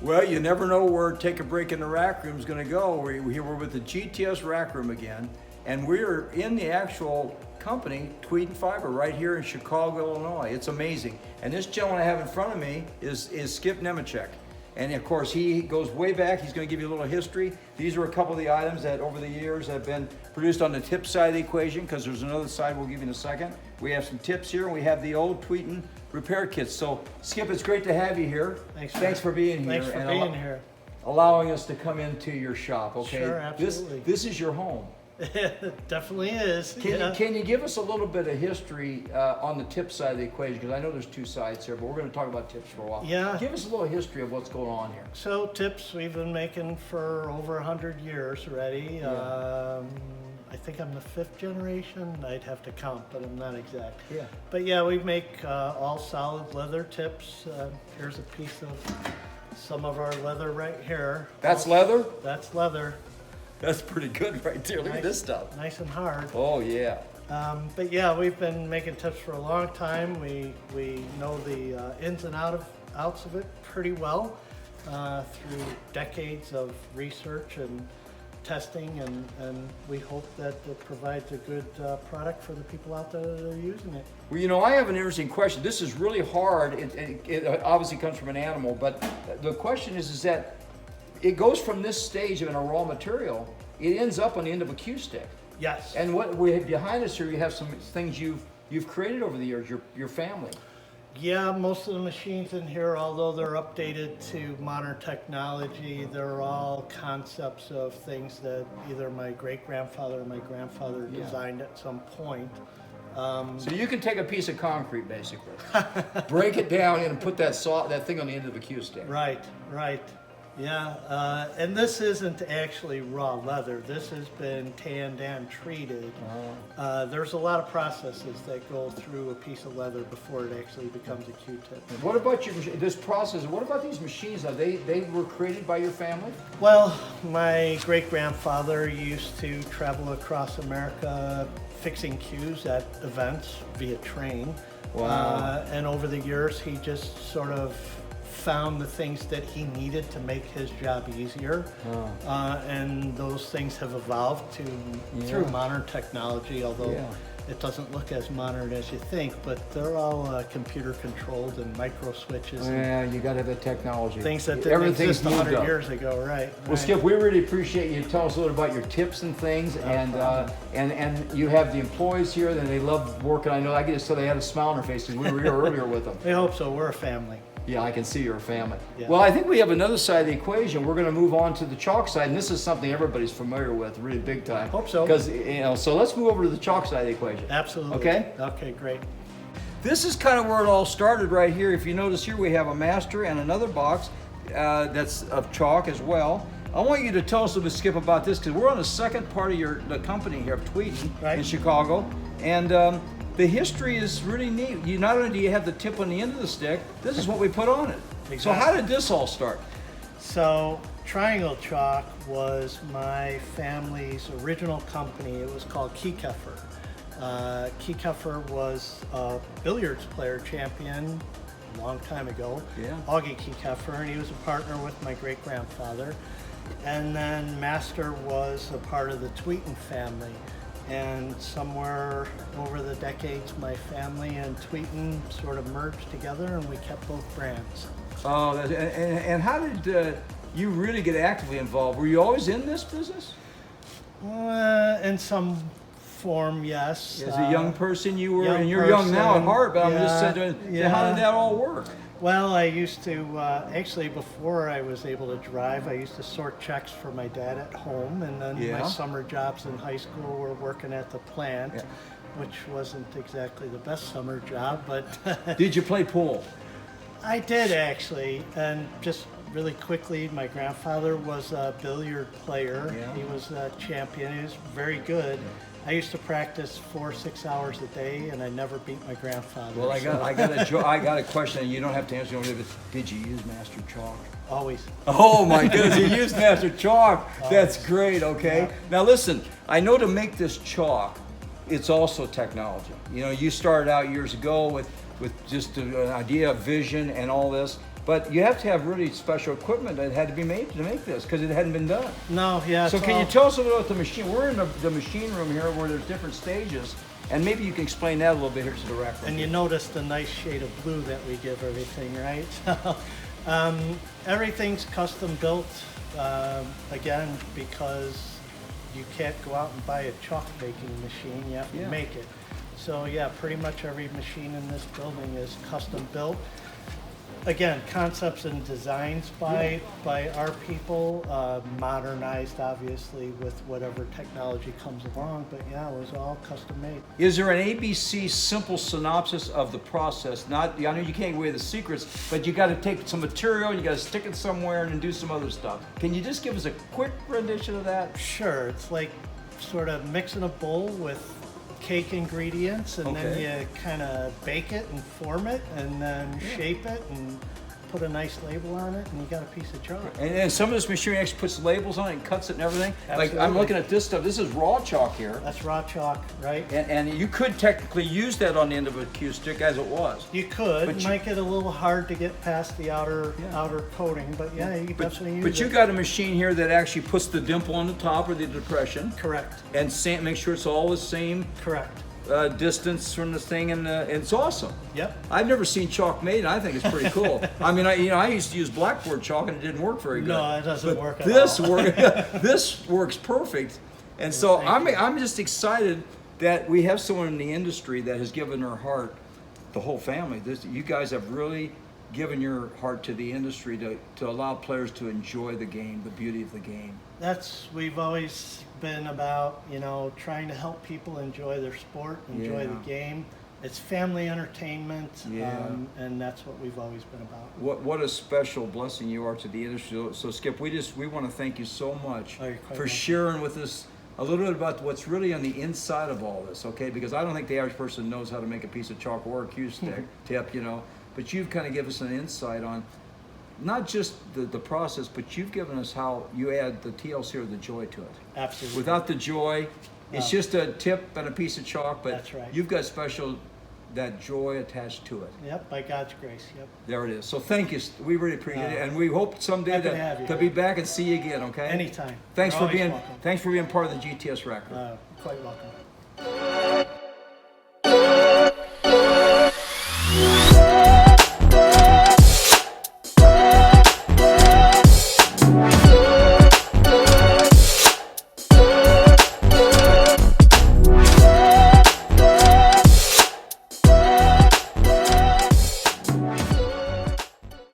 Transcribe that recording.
Well, you never know where Take a Break in the Rack Room is going to go. We're with the GTS Rack Room again, and we're in the actual company, Tweeten Fiber, right here in Chicago, Illinois. It's amazing. And this gentleman I have in front of me is Skip Nemechek. And of course, he goes way back. He's going to give you a little history. These are a couple of the items that over the years have been produced on the tip side of the equation, because there's another side we'll give you in a second. We have some tips here, and we have the old Tweeten repair kits. So, Skip, it's great to have you here. Thanks for being here. Thanks for being here. Allowing us to come into your shop, okay? Sure, absolutely. This is your home. It definitely is. Can you give us a little bit of history on the tip side of the equation? Because I know there's two sides here, but we're going to talk about tips for a while. Yeah. Give us a little history of what's going on here. So tips we've been making for over 100 years already. Yeah. I think I'm the 5th generation. I'd have to count, but I'm not exact. Yeah. But yeah, we make all solid leather tips. Here's a piece of some of our leather right here. That's leather? That's leather. That's pretty good right there. Look at this stuff. Nice and hard. Oh, yeah. But yeah, we've been making tips for a long time. We know the ins and outs of it pretty well through decades of research and testing, and we hope that it provides a good product for the people out there that are using it. Well, you know, I have an interesting question. This is really hard. It obviously comes from an animal, but the question is that it goes from this stage of a raw material, it ends up on the end of a cue stick. Yes. And what we have behind us here, you have some things you've created over the years, your family. Yeah, most of the machines in here, although they're updated to modern technology, they're all concepts of things that either my great-grandfather or my grandfather designed at some point. So you can take a piece of concrete, basically, break it down and put that thing on the end of a cue stick. Right. Yeah, and this isn't actually raw leather. This has been tanned and treated. There's a lot of processes that go through a piece of leather before it actually becomes a Q-tip. What about this process? What about these machines? They were created by your family? Well, my great-grandfather used to travel across America fixing cues at events via train. Wow. And over the years, he just sort of found the things that he needed to make his job easier, and those things have evolved through modern technology, although it doesn't look as modern as you think, but they're all computer controlled and micro switches. Yeah, you got to have the technology. Things that didn't exist 100 years ago, right? Well, Skip, we really appreciate you telling us a little about your tips and things, and you have the employees here, and they love working. I know I get to say they had a smile on their faces. We were here earlier with them. We hope so. We're a family. Yeah, I can see you're a family. Yeah. Well, I think we have another side of the equation. We're going to move on to the chalk side, and this is something everybody's familiar with, really big time. Hope so. Because so let's move over to the chalk side of the equation. Absolutely. Okay. Okay, great. This is kind of where it all started right here. If you notice here, we have a master and another box that's of chalk as well. I want you to tell us a little bit, Skip, about this, because we're on the second part of the company here of Tweeten in Chicago, and the history is really neat. Not only do you have the tip on the end of the stick, this is what we put on it. Exactly. So how did this all start? So Triangle Chalk was my family's original company. It was called Kekeffer. Kekeffer was a billiards player champion a long time ago, Augie Kekeffer, and he was a partner with my great-grandfather. And then Master was a part of the Tweeten family. And somewhere over the decades, my family and Tweeten sort of merged together, and we kept both brands. Oh, and how did you really get actively involved? Were you always in this business? In some form, yes. As a young person, you were, and you're young now at heart, but I'm just saying, how did that all work? Well, I used to, actually before I was able to drive, I used to sort checks for my dad at home, and then my summer jobs in high school were working at the plant, which wasn't exactly the best summer job, but... Did you play pool? I did, actually, and just really quickly, my grandfather was a billiard player. Yeah. He was a champion. He was very good. I used to practice 4 or 6 hours a day, and I never beat my grandfather. Well, I so- got a question, and you don't have to answer it. Did you use Master Chalk? Always. Oh my goodness, you used Master Chalk. That's great, okay? Yeah. Now listen, I know to make this chalk, it's also technology. You know, you started out years ago with just an idea of vision and all this, but you have to have really special equipment that had to be made to make this because it hadn't been done. No, yeah. So it's can all- you tell us a little about the machine? We're in the machine room here where there's different stages, and maybe you can explain that a little bit here to the rack room. And you notice the nice shade of blue that we give everything, right? So, everything's custom built, again, because you can't go out and buy a chalk making machine, you have to Yeah. make it. So yeah, pretty much every machine in this building is custom built. Again, concepts and designs by our people, modernized obviously with whatever technology comes along, but yeah, it was all custom made. Is there an ABC simple synopsis of the process? Not, I know you can't give away the secrets, but you got to take some material, you got to stick it somewhere, and then do some other stuff. Can you just give us a quick rendition of that? Sure, it's like sort of mixing a bowl with cake ingredients, and Okay. then you kind of bake it and form it, and then shape it and put a nice label on it, and you got a piece of chalk. And some of this machinery actually puts labels on it and cuts it and everything. Like I'm Absolutely. looking at this stuff. This is raw chalk here, That's raw chalk, right? and you could technically use that on the end of a cue stick as it was. You could. But It you- might get a little hard to get past the outer Yeah. outer coating, but yeah, you can definitely use But you it. got a machine here that actually puts the dimple on the top or the depression, Correct. and make sure it's all the same Correct. distance from the thing, and it's awesome. Yep. I've never seen chalk made, and I think it's pretty cool. I mean, I used to use blackboard chalk, and it didn't work very good. No, it doesn't work at This all. this works perfect, and so thank I'm just excited that we have someone in the industry that has given her heart, the whole family. You guys have really given your heart to the industry to allow players to enjoy the game, the beauty of the game. We've always been about, trying to help people enjoy their sport, enjoy Yeah. the game. It's family entertainment, Yeah. and that's what we've always been about. What a special blessing you are to the industry. So Skip, we want to thank you so much Oh, you're quite for welcome. sharing with us a little bit about what's really on the inside of all this, okay? Because I don't think the average person knows how to make a piece of chalk or a cue stick tip, but you've kind of given us an insight on not just the process, but you've given us how you add the TLC or the joy to it. Absolutely. Without the joy, it's No. just a tip and a piece of chalk, but That's right. you've got that joy attached to it. Yep, by God's grace. Yep. There it is. So thank you. We really appreciate it, and we hope someday Happy to have you. to be back and see you again. Okay. Anytime. Thanks You're for always being welcome. thanks for being part of the GTS record. Quite welcome.